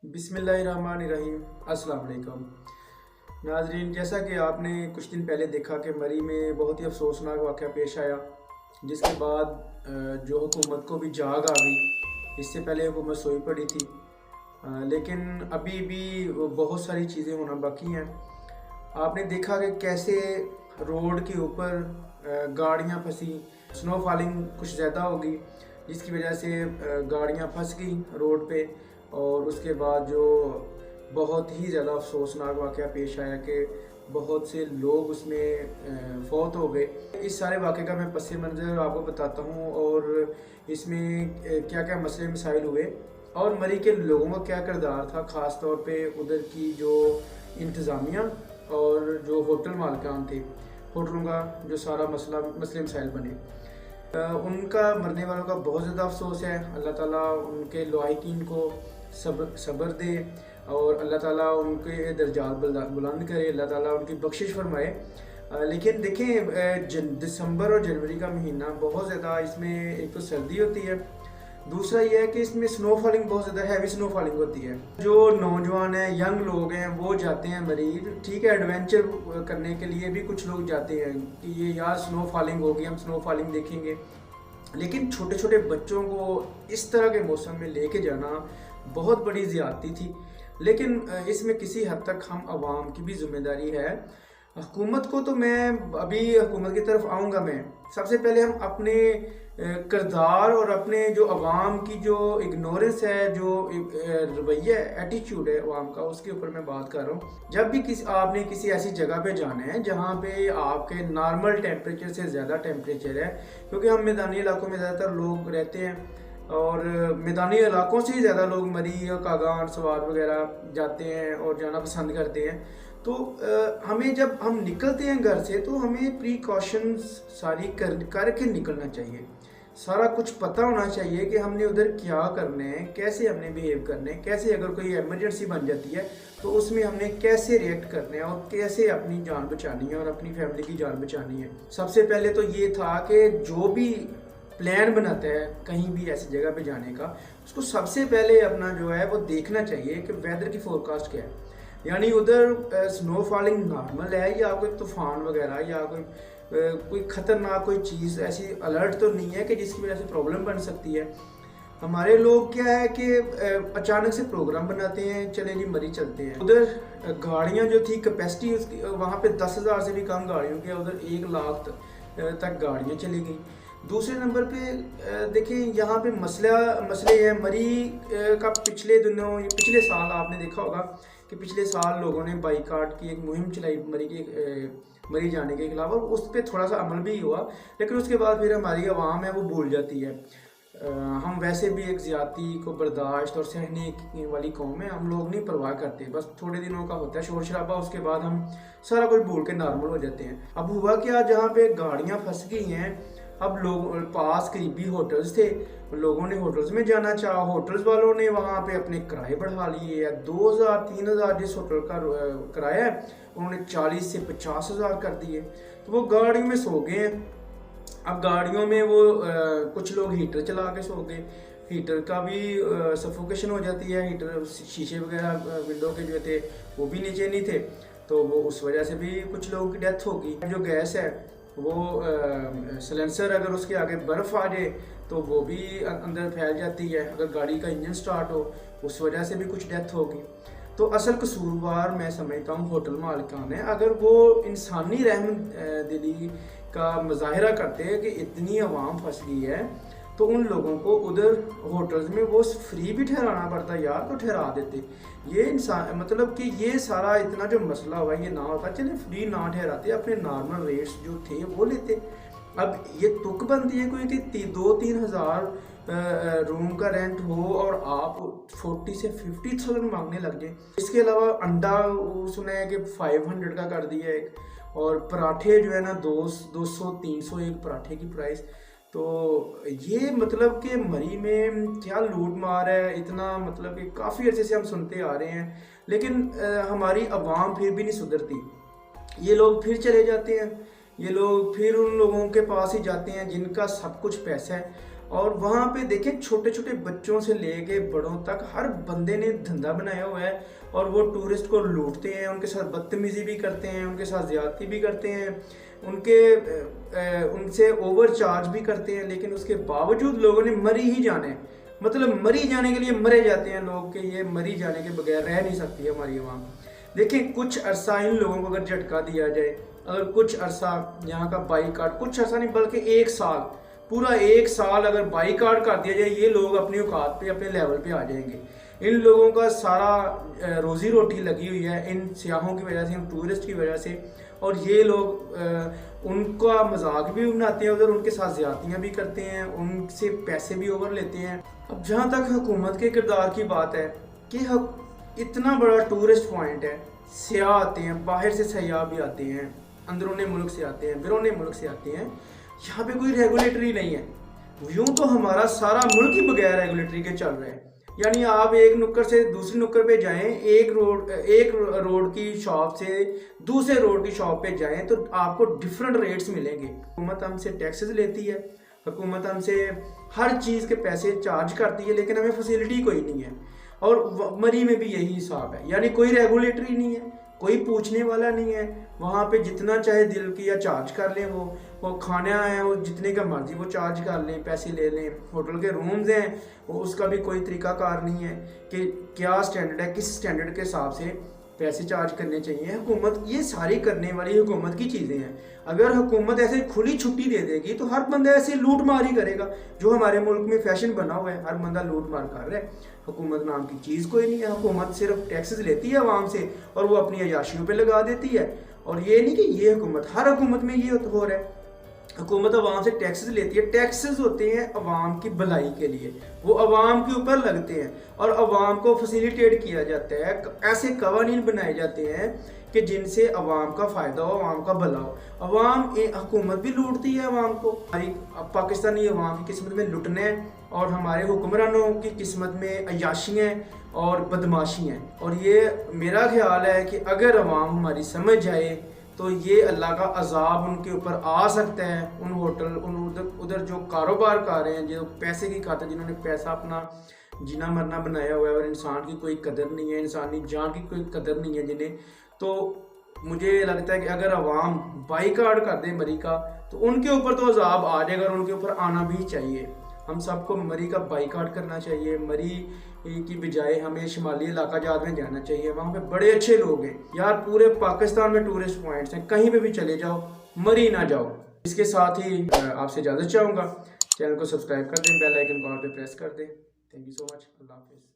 बिस्मिल्लाहिर्रहमानिर्रहीम। अस्सलाम वालेकुम नाजरीन, जैसा कि आपने कुछ दिन पहले देखा कि मरी में बहुत ही अफसोसनाक वाक़या पेश आया, जिसके बाद जो हुकूमत को भी जाग आ गई। इससे पहले हुकूमत सोई पड़ी थी, लेकिन अभी भी बहुत सारी चीज़ें होना बाकी हैं। आपने देखा कि कैसे रोड के ऊपर गाड़ियाँ फंसी, स्नो फॉलिंग कुछ ज़्यादा होगी जिसकी वजह से गाड़ियाँ फंस गई रोड पे। और उसके बाद जो बहुत ही ज़्यादा अफसोसनाक वाक़या पेश आया कि बहुत से लोग उसमें फ़ौत हो गए। इस सारे वाक़े का मैं पस मंज़र आपको बताता हूँ और इसमें क्या क्या मसले मसाइल हुए और मरी के लोगों का क्या किरदार था, ख़ास तौर पे उधर की जो इंतज़ामिया और जो होटल मालिकान थे, होटलों का जो सारा मसले मसाइल बने। उनका मरने वालों का बहुत ज़्यादा अफसोस है। अल्लाह ताला उनके लाहिकीन को सब्र दे और अल्लाह ताला उनके दर्जात बुलंद करे, अल्लाह ताला उनकी बख्शिश फरमाए। लेकिन देखें, दिसंबर और जनवरी का महीना बहुत ज़्यादा, इसमें एक तो सर्दी होती है, दूसरा ये है कि इसमें स्नो फॉलिंग बहुत ज़्यादा हैवी स्नो फॉलिंग होती है। जो नौजवान हैं, यंग लोग हैं, वो जाते हैं मरीज, ठीक है, एडवेंचर करने के लिए भी कुछ लोग जाते हैं कि ये यार स्नो फॉलिंग होगी, हम स्नो फॉलिंग देखेंगे। लेकिन छोटे छोटे बच्चों को इस तरह के मौसम में लेके जाना बहुत बड़ी ज़्यादती थी। लेकिन इसमें किसी हद तक हम आवाम की भी जिम्मेदारी है। हुकूमत को तो मैं अभी हुकूमत की तरफ आऊँगा। मैं सबसे पहले हम अपने किरदार और अपने जो अवाम की जो इग्नोरेंस है, जो रवैया एटीट्यूड है अवाम का, उसके ऊपर मैं बात कर रहा हूँ। जब भी आपने किसी ऐसी जगह पे जाना है जहाँ पे आपके नॉर्मल टेम्परेचर से ज़्यादा टेम्परेचर है, क्योंकि हम मैदानी इलाकों में ज़्यादातर लोग रहते हैं और मैदानी इलाकों से ही ज़्यादा लोग मरी और कागान सवार वगैरह जाते हैं और जाना पसंद करते हैं। तो हमें जब हम निकलते हैं घर से तो हमें प्रिकॉशंस सारी करके निकलना चाहिए। सारा कुछ पता होना चाहिए कि हमने उधर क्या करना है, कैसे हमने बिहेव करना है, कैसे अगर कोई इमरजेंसी बन जाती है तो उसमें हमने कैसे रिएक्ट करना है और कैसे अपनी जान बचानी है और अपनी फैमिली की जान बचानी है। सबसे पहले तो ये था कि जो भी प्लान बनाता है कहीं भी ऐसी जगह पे जाने का, उसको सबसे पहले अपना जो है वो देखना चाहिए कि वेदर की फोरकास्ट क्या है। यानी उधर स्नो फॉलिंग नॉर्मल है या कोई तूफान वगैरह या कोई ख़तरनाक कोई चीज़ ऐसी अलर्ट तो नहीं है कि जिसकी वजह से प्रॉब्लम बन सकती है। हमारे लोग क्या है कि अचानक से प्रोग्राम बनाते हैं, चले जी मरी चलते हैं। उधर गाड़ियाँ जो थी कैपेसिटी उसकी वहाँ पे 10,000 से भी कम गाड़ियों की, उधर 1 लाख तक गाड़ियाँ चली गई। दूसरे नंबर पे देखें, यहाँ पे मसले हैं मरी का। पिछले साल आपने देखा होगा कि पिछले साल लोगों ने बाईकाट की एक मुहिम चलाई मरी जाने के खिलाफ, और उस पर थोड़ा सा अमल भी हुआ। लेकिन उसके बाद फिर हमारी आवाम है वो भूल जाती है। हम वैसे भी एक ज़्यादती को बर्दाश्त और सहने वाली कौम है, हम लोग नहीं परवाह करते। बस थोड़े दिनों का होता है शोर शराबा, उसके बाद हम सारा कुछ भूल के नॉर्मल हो जाते हैं। अब हुआ क्या, जहाँ पे गाड़ियाँ फंस गई हैं, अब लोग पास करीबी होटल्स थे, लोगों ने होटल्स में जाना चाहा, होटल्स वालों ने वहाँ पे अपने किराए बढ़ा लिए। 2,000-3,000 जिस होटल का किराया है उन्होंने 40 से 50,000 कर दिए। तो वो गाड़ियों में सो गए हैं। अब गाड़ियों में वो कुछ लोग हीटर चला के सो गए। हीटर का भी सफोकेशन हो जाती है, हीटर शीशे वगैरह विंडो के जो थे वो भी नीचे नहीं थे, तो वो उस वजह से भी कुछ लोगों की डेथ होगी। जो गैस है वो सिलेंसर, अगर उसके आगे बर्फ़ आ जाए तो वो भी अंदर फैल जाती है। अगर गाड़ी का इंजन स्टार्ट हो उस वजह से भी कुछ डेथ होगी। तो असल कसूरवार मैं समझता हूँ होटल मालिकान है। अगर वो इंसानी रहम दिली का मुजाहरा करते हैं कि इतनी आवाम फंस गई है, तो उन लोगों को उधर होटल्स में वो फ्री भी ठहराना पड़ता यार, तो ठहरा देते। ये इंसान मतलब कि ये सारा इतना जो मसला हुआ ये ना होता, चले फ्री ना ठहराते, अपने नॉर्मल रेट्स जो थे वो लेते। अब ये तुक बनती है कोई कि 2-3 हज़ार रूम का रेंट हो और आप 40 से 50,000 मांगने लग जाए। इसके अलावा अंडा सुना है कि 500 का कर दिया एक, और पराठे जो है ना 200-300 एक पराठे की प्राइस। तो ये मतलब कि मरी में क्या लूट मार है, इतना मतलब कि काफ़ी अर्से से हम सुनते आ रहे हैं। लेकिन हमारी आवाम फिर भी नहीं सुधरती। ये लोग फिर चले जाते हैं, ये लोग फिर उन लोगों के पास ही जाते हैं जिनका सब कुछ पैसा है और वहाँ पे देखें छोटे छोटे बच्चों से लेके बड़ों तक हर बंदे ने धंधा बनाया हुआ है और वो टूरिस्ट को लूटते हैं, उनके साथ बदतमीज़ी भी करते हैं, उनके साथ ज़्यादती भी करते हैं, उनसे ओवर चार्ज भी करते हैं। लेकिन उसके बावजूद लोगों ने मरी ही जाने, मतलब मरी जाने के लिए मरे जाते हैं लोग कि ये मरी जाने के बगैर रह नहीं सकती है हमारी आवाम। देखिए कुछ अरसा इन लोगों को अगर झटका दिया जाए, अगर कुछ अरसा यहाँ का बाईकाट, कुछ अरसा नहीं बल्कि 1 साल, पूरा 1 साल अगर बाईकाट कर दिया जाए, ये लोग अपनी औकात पे अपने लेवल पे आ जाएंगे। इन लोगों का सारा रोजी रोटी लगी हुई है इन सियाहों की वजह से, इन टूरिस्ट की वजह से, और ये लोग उनका मजाक भी बनाते हैं, उधर उनके साथ ज्यादतियाँ भी करते हैं, उनसे पैसे भी ओवर लेते हैं। अब जहाँ तक हुकूमत के किरदार की बात है कि इतना बड़ा टूरिस्ट पॉइंट है, सियाह आते हैं, बाहर से सयाह भी आते हैं, अंदरूनी मुल्क से आते हैं, बैरूनी मुल्क से आते हैं, यहाँ पे कोई रेगुलेटरी नहीं है। यूँ तो हमारा सारा मुल्क ही बगैर रेगुलेटरी के चल रहा है। यानी आप एक नुक्कड़ से दूसरी नुक्कड़ पे जाएं, एक रोड की शॉप से दूसरे रोड की शॉप पे जाएं तो आपको डिफरेंट रेट्स मिलेंगे। हुकूमत हमसे टैक्सेस लेती है, हुकूमत हमसे हर चीज़ के पैसे चार्ज करती है, लेकिन हमें फैसिलिटी कोई नहीं है। और मरी में भी यही हिसाब है, यानी कोई रेगुलेटरी नहीं है, कोई पूछने वाला नहीं है। वहाँ पे जितना चाहे दिल किया चार्ज कर लें, वो खाना है वो जितने का मर्जी वो चार्ज कर लें, पैसे ले लें। होटल के रूम्स हैं वो उसका भी कोई तरीकाकार नहीं है कि क्या स्टैंडर्ड है, किस स्टैंडर्ड के हिसाब से पैसे चार्ज करने चाहिए। हुकूमत ये सारी करने वाली हुकूमत की चीज़ें हैं। अगर हुकूमत ऐसे खुली छुट्टी दे देगी तो हर बंदा ऐसे लूट मार ही करेगा, जो हमारे मुल्क में फैशन बना हुआ है, हर बंदा लूट मार कर रहा है। हुकूमत नाम की चीज़ कोई नहीं है, हुकूमत सिर्फ टैक्सेस लेती है आवाम से और वो अपनी अयाशियों पे लगा देती है। और ये नहीं कि ये हुकूमत, हर हुकूमत में ये हो रहा है, हुकूमत अवाम से टैक्सेस लेती है। टैक्सेस होते हैं अवाम की भलाई के लिए, वो अवाम के ऊपर लगते हैं और अवाम को फैसिलिटेट किया जाता है। ऐसे कवानीन बनाए जाते हैं कि जिनसे अवाम का फ़ायदा हो, अवाम का भला हो। अवाम हुकूमत भी लूटती है अवाम को। हमारी पाकिस्तानी अवाम की किस्मत में लुटना है और हमारे हुक्मरानों की किस्मत में अयाशियाँ और बदमाशी हैं। और ये मेरा ख्याल है कि अगर अवाम हमारी समझ जाए तो ये अल्लाह का अजाब उनके ऊपर आ सकता है। उन होटल उधर जो कारोबार कर रहे हैं, जो पैसे की खातिर, जिन्होंने पैसा अपना जीना मरना बनाया हुआ है और इंसान की कोई कदर नहीं है, इंसानी जान की कोई कदर नहीं है जिन्हें, तो मुझे लगता है कि अगर अवाम बाईकाट कर दे मरी का तो उनके ऊपर तो अजाब आ जाएगा और उनके ऊपर आना भी चाहिए। हम सबको मरी का बाईकाट करना चाहिए। मरी की बजाय हमें शिमाली इलाका जात में जाना चाहिए, वहाँ पे बड़े अच्छे लोग हैं यार। पूरे पाकिस्तान में टूरिस्ट पॉइंट्स हैं, कहीं पे भी चले जाओ, मरी ना जाओ। इसके साथ ही आपसे इजाज़त चाहूँगा, चैनल को सब्सक्राइब कर दें, बेल आइकन को ऑल पे प्रेस कर दें। थैंक यू सो मच, अल्लाह हाफिज़।